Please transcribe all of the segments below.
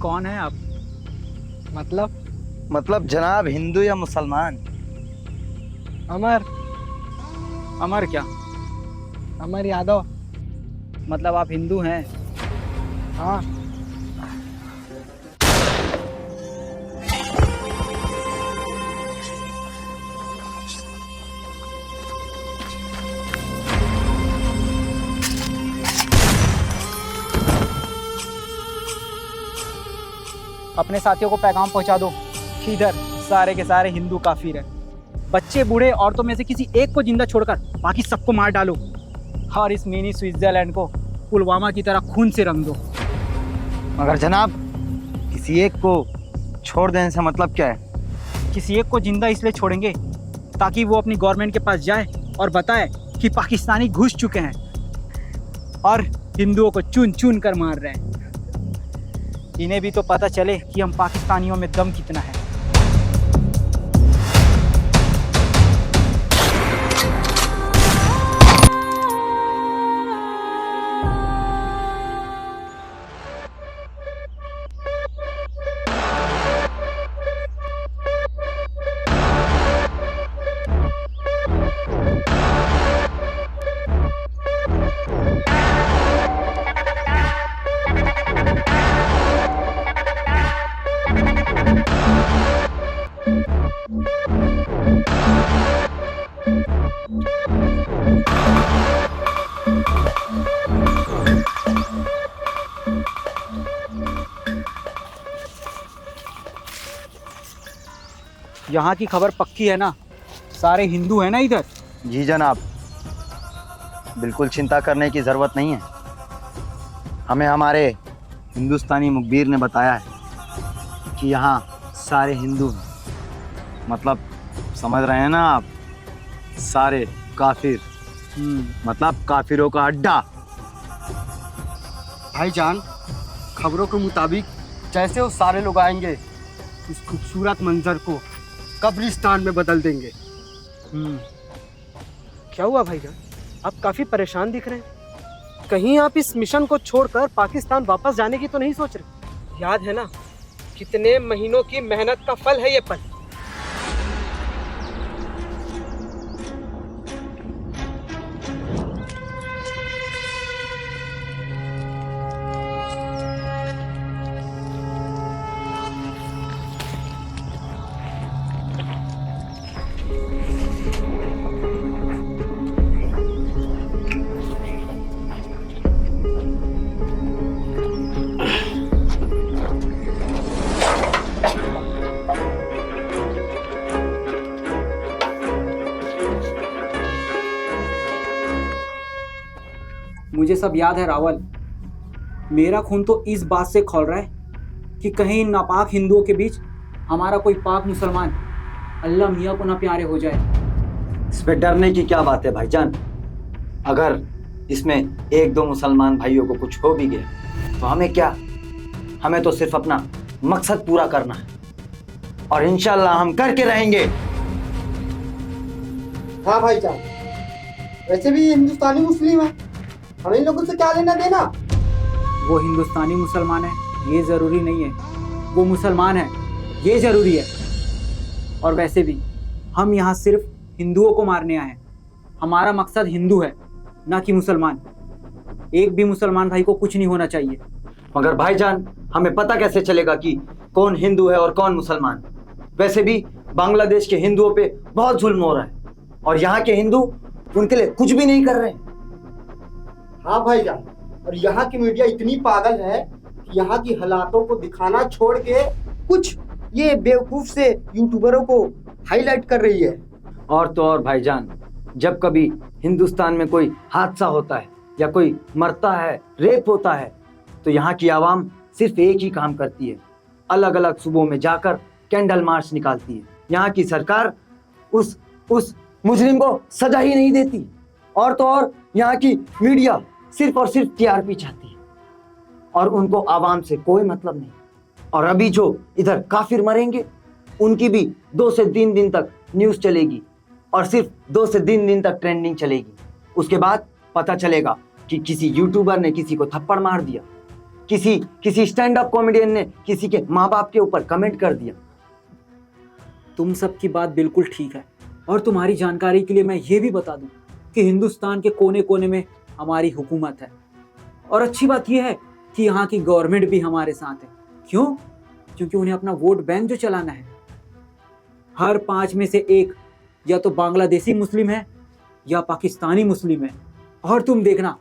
कौन है आप? मतलब जनाब हिंदू या मुसलमान? अमर अमर क्या? अमर यादव। मतलब आप हिंदू हैं? हाँ। अपने साथियों को पैगाम पहुंचा दो कि इधर सारे के सारे हिंदू काफिर हैं। बच्चे बूढ़े औरतों में से किसी एक को जिंदा छोड़कर बाकी सबको मार डालो और इस मिनी स्विट्जरलैंड को पुलवामा की तरह खून से रंग दो। मगर जनाब किसी एक को छोड़ देने से मतलब क्या है? किसी एक को जिंदा इसलिए छोड़ेंगे ताकि वो अपनी गवर्नमेंट के पास जाए और बताए कि पाकिस्तानी घुस चुके हैं और हिंदुओं को चुन चुन कर मार रहे हैं। इन्हें भी तो पता चले कि हम पाकिस्तानियों में दम कितना है। यहाँ की खबर पक्की है ना? सारे हिंदू हैं ना इधर? जी जनाब, बिल्कुल चिंता करने की ज़रूरत नहीं है। हमें हमारे हिंदुस्तानी मुखबिर ने बताया है कि यहाँ सारे हिंदू हैं। मतलब समझ रहे हैं ना आप? सारे काफिर, मतलब काफिरों का अड्डा। भाईजान, खबरों के मुताबिक जैसे वो सारे लोग आएंगे इस खूबसूरत मंजर को कब्रिस्तान में बदल देंगे। क्या हुआ भाईजान? आप काफी परेशान दिख रहे हैं। कहीं आप इस मिशन को छोड़कर पाकिस्तान वापस जाने की तो नहीं सोच रहे? याद है ना कितने महीनों की मेहनत का फल है ये पल। मुझे सब याद है रावल। मेरा खून तो इस बात से खौल रहा है कि कहीं इन नापाक हिंदुओं के बीच हमारा कोई पाक मुसलमान अल्लाह मियाँ को ना प्यारे हो जाए। इसमें डरने की क्या बात है भाईजान? अगर इसमें एक दो मुसलमान भाइयों को कुछ हो भी गया तो हमें क्या? हमें तो सिर्फ अपना मकसद पूरा करना है और इंशाल्लाह हम करके रहेंगे। हाँ भाईजान, वैसे भी हिंदुस्तानी मुस्लिम है, हमें इन लोगों से क्या लेना देना? वो हिंदुस्तानी मुसलमान है ये ज़रूरी नहीं है, वो मुसलमान है ये ज़रूरी है। और वैसे भी हम यहाँ सिर्फ हिंदुओं को मारने आए हैं। हमारा मकसद हिंदू है ना कि मुसलमान। एक भी मुसलमान भाई को कुछ नहीं होना चाहिए। मगर भाईजान हमें पता कैसे चलेगा कि कौन हिंदू है और कौन मुसलमान? वैसे भी बांग्लादेश के हिंदुओं पे बहुत जुल्म हो रहा है और यहाँ के हिंदू उनके लिए कुछ भी नहीं कर रहे। हाँ भाईजान, और यहाँ की मीडिया इतनी पागल है कि यहाँ की हालातों को दिखाना छोड़ के कुछ ये बेवकूफ से यूट्यूबरों को हाईलाइट कर रही है। और तो और भाईजान, जब कभी हिंदुस्तान में कोई हादसा होता है या कोई मरता है, रेप होता है, तो यहाँ की आवाम सिर्फ एक ही काम करती है, अलग अलग सूबों में जाकर कैंडल मार्च निकालती है। यहाँ की सरकार उस मुजरिम को सजा ही नहीं देती। और तो और यहाँ की मीडिया सिर्फ और सिर्फ टीआरपी चाहती है और उनको आवाम से कोई मतलब नहीं। और अभी जो इधर काफिर मरेंगे उनकी भी 2 से 3 दिन तक न्यूज़ चलेगी और सिर्फ 2 से 3 दिन तक ट्रेंडिंग चलेगी। उसके बाद पता चलेगा कि किसी यूट्यूबर ने किसी को थप्पड़ मार दिया किसी स्टैंड अप कॉमेडियन ने किसी के माँ बाप के ऊपर कमेंट कर दिया। तुम सबकी बात बिल्कुल ठीक है, और तुम्हारी जानकारी के लिए मैं ये भी बता दूं कि हिंदुस्तान के कोने कोने में हमारी हुकूमत है, और अच्छी बात यह है कि यहाँ की गवर्नमेंट भी हमारे साथ है। क्यों? क्योंकि उन्हें अपना वोट बैंक जो चलाना है। हर 5 में से 1 या तो बांग्लादेशी मुस्लिम है या पाकिस्तानी मुस्लिम है, और तुम देखना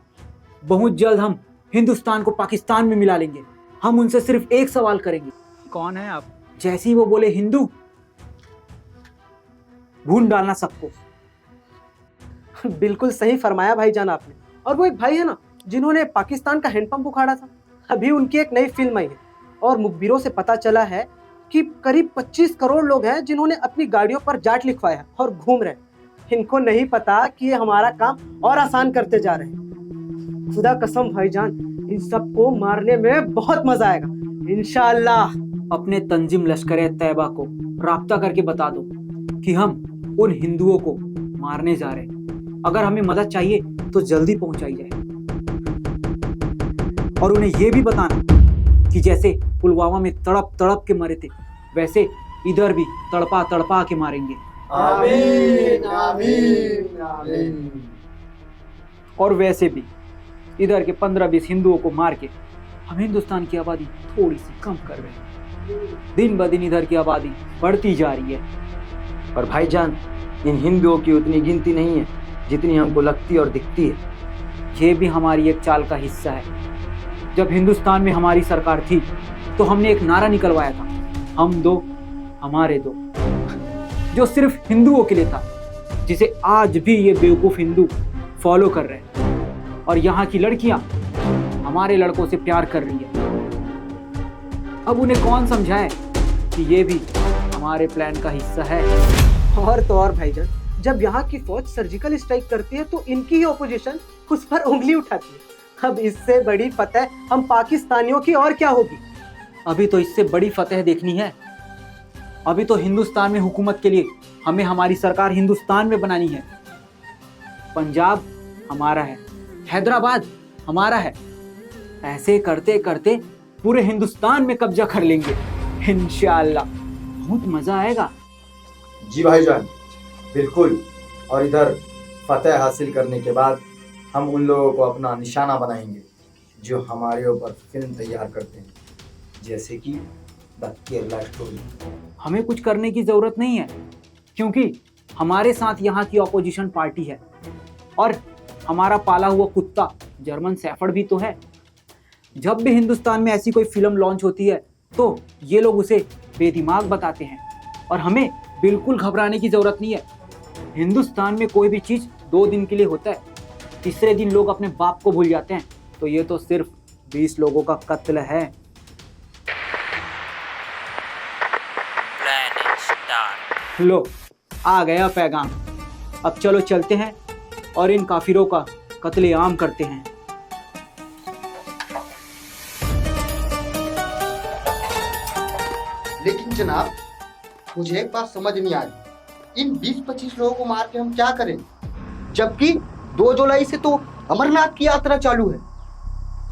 बहुत जल्द हम हिंदुस्तान को पाकिस्तान में मिला लेंगे। हम उनसे सिर्फ एक सवाल करेंगे, कौन है आप? जैसे ही वो बोले हिंदू, भून डालना सबको। बिल्कुल सही फरमाया भाईजान आपने। और वो एक भाई है ना जिन्होंने पाकिस्तान का हैंडपंप उखाड़ा था, अभी उनकी एक नई फिल्म आई है, और मुखबिरों से पता चला है कि करीब 25 करोड़ लोग हैं जिन्होंने अपनी गाड़ियों पर जाट लिखवाया है और घूम रहे हैं। इनको नहीं पता कि ये हमारा काम और आसान करते जा रहे हैं। खुदा कसम भाईजान, इन सबको मारने में बहुत मजा आएगा इंशाअल्लाह। अपने तंजीम लश्कर तैयबा को राब्ता करके बता दो कि हम उन हिंदुओं को मारने जा रहे हैं। अगर हमें मदद चाहिए तो जल्दी पहुंचाई जाए, और उन्हें यह भी बताना कि जैसे पुलवामा में तड़प तड़प के मरे थे, वैसे इधर भी तड़पा तड़पा के मारेंगे। आमीन आमीन आमीन। और वैसे भी इधर के 15-20 हिंदुओं को मार के हम हिंदुस्तान की आबादी थोड़ी सी कम कर रहे हैं। दिन ब दिन इधर की आबादी बढ़ती जा रही है। और भाईजान, इन हिंदुओं की उतनी गिनती नहीं है जितनी हमको लगती और दिखती है। ये भी हमारी एक चाल का हिस्सा है। जब हिंदुस्तान में हमारी सरकार थी तो हमने एक नारा निकलवाया था, हम दो हमारे दो, जो सिर्फ हिंदुओं के लिए था, जिसे आज भी ये बेवकूफ हिंदू फॉलो कर रहे हैं। और यहाँ की लड़कियां हमारे लड़कों से प्यार कर रही है। अब उन्हें कौन समझाए कि ये भी हमारे प्लान का हिस्सा है। और तो और भाईजान, जब यहाँ की फौज सर्जिकल स्ट्राइक करती है तो इनकी ही ऑपोजिशन उस पर उंगली उठाती है। अब इससे बड़ी फतेह हम पाकिस्तानियों की और क्या होगी। अभी तो इससे बड़ी फतेह देखनी है। अभी तो हिंदुस्तान में हुकूमत के लिए हमें हमारी सरकार हिंदुस्तान में बनानी है। पंजाब हमारा है, हैदराबाद हमारा है। ऐसे करते करते पूरे हिंदुस्तान में कब्जा कर लेंगे इंशाअल्लाह। बहुत मजा आएगा। जी भाईजान, बिल्कुल। और इधर फतेह हासिल करने के बाद हम उन लोगों को अपना निशाना बनाएंगे जो हमारे ऊपर फिल्म तैयार करते हैं, जैसे कि द केरला स्टोरी। हमें कुछ करने की जरूरत नहीं है, क्योंकि हमारे साथ यहाँ की ऑपोजिशन पार्टी है, और हमारा पाला हुआ कुत्ता जर्मन शेफर्ड भी तो है। जब भी हिंदुस्तान में ऐसी कोई फिल्म लॉन्च होती है तो ये लोग उसे बेदिमाग बताते हैं, और हमें बिल्कुल घबराने की जरूरत नहीं है। हिंदुस्तान में कोई भी चीज 2 दिन के लिए होता है, तीसरे दिन लोग अपने बाप को भूल जाते हैं। तो ये तो सिर्फ 20 लोगों का कत्ल है। लो, आ गया पैगाम। अब चलो चलते हैं और इन काफिरों का कत्लेआम करते हैं। लेकिन जनाब, मुझे एक बात समझ नहीं आ रही, इन 20-25 लोगों को मार के हम क्या करें, जबकि 2 जुलाई से तो अमरनाथ की यात्रा चालू है।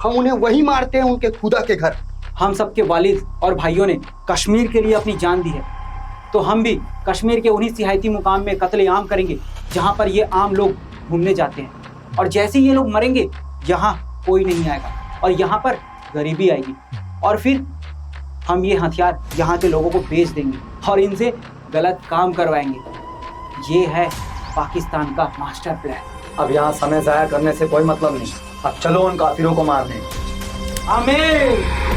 हम उन्हें वही मारते हैं, उनके खुदा के घर। हम सबके वालिद और भाइयों ने कश्मीर के लिए अपनी जान दी है, तो हम भी कश्मीर के उन्हीं सियाहती मुकाम में कत्लेआम करेंगे जहाँ पर ये आम लोग घूमने जाते हैं। और जैसे ये लोग मरेंगे, यहाँ कोई नहीं आएगा और यहाँ पर गरीबी आएगी, और फिर हम ये हथियार यहाँ के लोगों को बेच देंगे और इनसे गलत काम करवाएंगे। ये है पाकिस्तान का मास्टर प्लान। अब यहाँ समय जाया करने से कोई मतलब नहीं। अब चलो उन काफिरों को मारने। आमीन।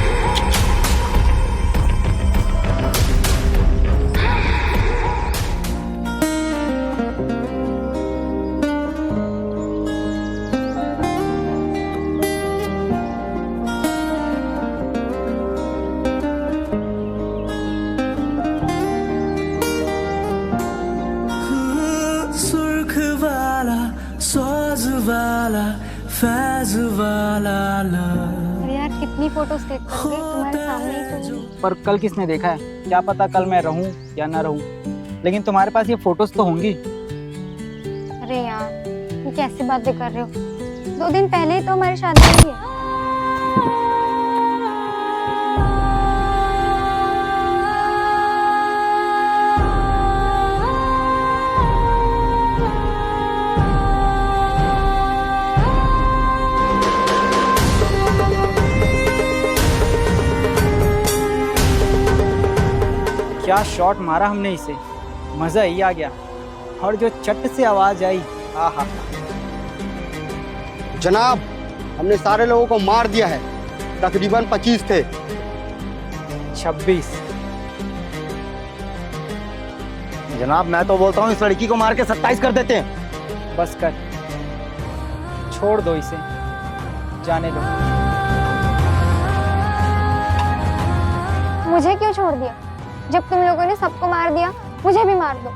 अरे यार, कितनी फोटोज क्लिक कर ली, तुम्हारे सामने ही तो हूँ। पर कल किसने देखा है, क्या पता कल मैं रहूं या ना रहूं, लेकिन तुम्हारे पास ये फोटोज तो होंगी। अरे यार, ये कैसी बातें कर रहे हो, 2 दिन पहले ही तो हमारी शादी हुई है। क्या शॉट मारा हमने इसे, मज़ा ही आ गया। और जो चट से आवाज़ आई, आहा। जनाब, हमने सारे लोगों को मार दिया है, तकरीबन 25 थे। 26। जनाब मैं तो बोलता हूँ इस लड़की को मार के 27 कर देते हैं। बस कर, छोड़ दो इसे, जाने दो। मुझे क्यों छोड़ दिया? जब तुम लोगों ने सबको मार दिया, मुझे भी मार दो।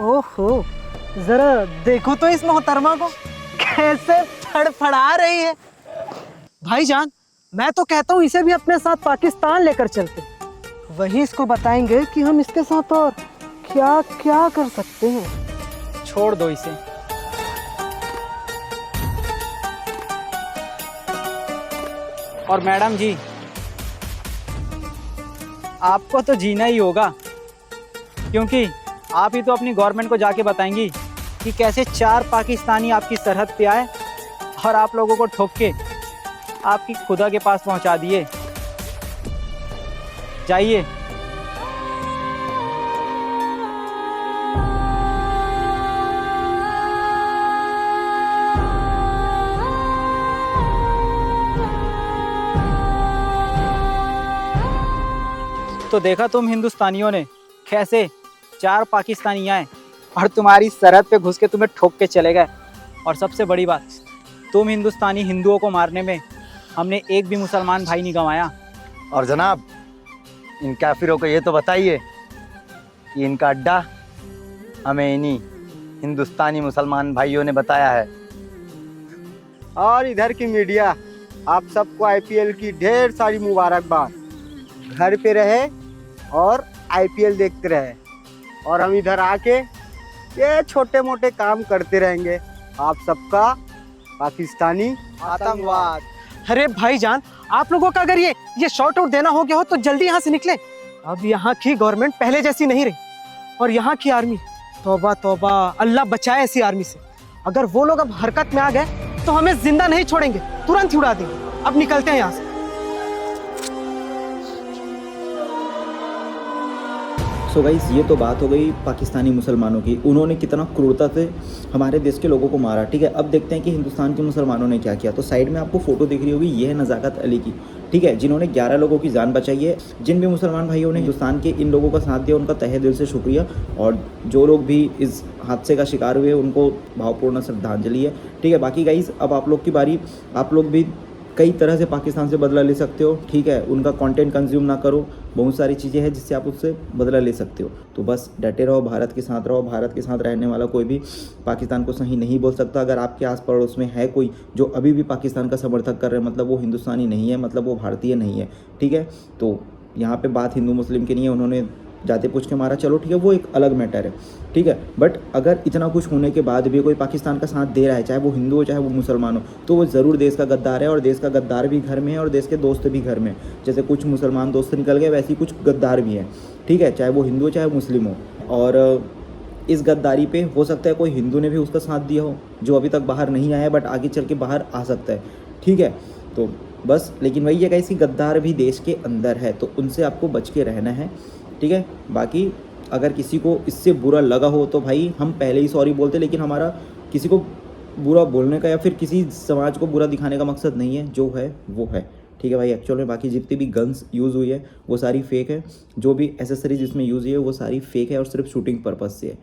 ओहो, जरा देखो तो इस मोहतरमा को कैसे फड़फड़ा रही है। भाईजान, मैं तो कहता हूँ इसे भी अपने साथ पाकिस्तान लेकर चलते, वहीं इसको बताएंगे कि हम इसके साथ और क्या क्या कर सकते हैं। छोड़ दो इसे। और मैडम जी, आपको तो जीना ही होगा, क्योंकि आप ही तो अपनी गवर्नमेंट को जाके बताएंगी कि कैसे 4 पाकिस्तानी आपकी सरहद पे आए और आप लोगों को ठोक के आपकी खुदा के पास पहुंचा दिए। जाइए। तो देखा तुम हिंदुस्तानियों ने कैसे 4 पाकिस्तानी आए और तुम्हारी सरहद पे घुस के तुम्हें ठोक के चले गए। और सबसे बड़ी बात, तुम हिंदुस्तानी हिंदुओं को मारने में हमने एक भी मुसलमान भाई नहीं गंवाया। और जनाब इन काफिरों को ये तो बताइए कि इनका अड्डा हमें इन्हीं हिंदुस्तानी मुसलमान भाइयों ने बताया है। और इधर की मीडिया, आप सबको आईपीएल की ढेर सारी मुबारकबाद। घर पे रहे और आईपीएल देखते रहे, और हम इधर आके ये छोटे मोटे काम करते रहेंगे। आप सबका पाकिस्तानी आतंकवाद। अरे भाईजान, आप लोगों का अगर ये शॉर्ट आउट देना हो गया हो तो जल्दी यहाँ से निकले। अब यहाँ की गवर्नमेंट पहले जैसी नहीं रही, और यहाँ की आर्मी, तौबा तौबा, अल्लाह बचाए ऐसी आर्मी से। अगर वो लोग अब हरकत में आ गए तो हमें जिंदा नहीं छोड़ेंगे, तुरंत ही उड़ा देंगे। अब निकलते हैं यहाँ से। सो गाइस, ये तो बात हो गई पाकिस्तानी मुसलमानों की। उन्होंने कितना क्रूरता से हमारे देश के लोगों को मारा। ठीक है, अब देखते हैं कि हिंदुस्तान के मुसलमानों ने क्या किया। तो साइड में आपको फोटो दिख रही होगी, ये है नज़ाकत अली की। ठीक है, जिन्होंने 11 लोगों की जान बचाई है। जिन भी मुसलमान भाइयों ने हिंदुस्तान के इन लोगों का साथ दिया, उनका तहे दिल से शुक्रिया। और जो लोग भी इस हादसे का शिकार हुए, उनको भावपूर्ण श्रद्धांजलि है। ठीक है, बाकी गाइस अब आप लोग की बारी। आप लोग भी कई तरह से पाकिस्तान से बदला ले सकते हो। ठीक है, उनका कंटेंट कंज्यूम ना करो, बहुत सारी चीज़ें हैं जिससे आप उससे बदला ले सकते हो। तो बस डटे रहो, भारत के साथ रहो। भारत के साथ रहने वाला कोई भी पाकिस्तान को सही नहीं बोल सकता। अगर आपके आस पड़ोस में है कोई जो अभी भी पाकिस्तान का समर्थक कर रहे हैं, मतलब वो हिंदुस्तानी नहीं है, मतलब वो भारतीय नहीं है। ठीक है, तो यहाँ पे बात हिंदू मुस्लिम की नहीं है। उन्होंने जाते पूछ के मारा, चलो ठीक है, वो एक अलग मैटर है। ठीक है, बट अगर इतना कुछ होने के बाद भी कोई पाकिस्तान का साथ दे रहा है, चाहे वो हिंदू हो चाहे वो मुसलमान हो, तो वो ज़रूर देश का गद्दार है। और देश का गद्दार भी घर में है और देश के दोस्त भी घर में है। जैसे कुछ मुसलमान दोस्त निकल गए, वैसे ही कुछ गद्दार भी हैं। ठीक है, चाहे वो हिंदू हो चाहे मुस्लिम हो। और इस गद्दारी पे हो सकता है कोई हिंदू ने भी उसका साथ दिया हो, जो अभी तक बाहर नहीं आया, बट आगे चल के बाहर आ सकता है। ठीक है, तो बस, लेकिन वही है कि ऐसी गद्दार भी देश के अंदर है, तो उनसे आपको बच के रहना है। ठीक है, बाकी अगर किसी को इससे बुरा लगा हो तो भाई हम पहले ही सॉरी बोलते, लेकिन हमारा किसी को बुरा बोलने का या फिर किसी समाज को बुरा दिखाने का मकसद नहीं है। जो है वो है। ठीक है भाई, एक्चुअल में बाकी जितनी भी गन्स यूज़ हुई है वो सारी फेक है। जो भी एसेसरीज इसमें यूज़ हुई है वो सारी फेक है और सिर्फ शूटिंग पर्पज़ से है।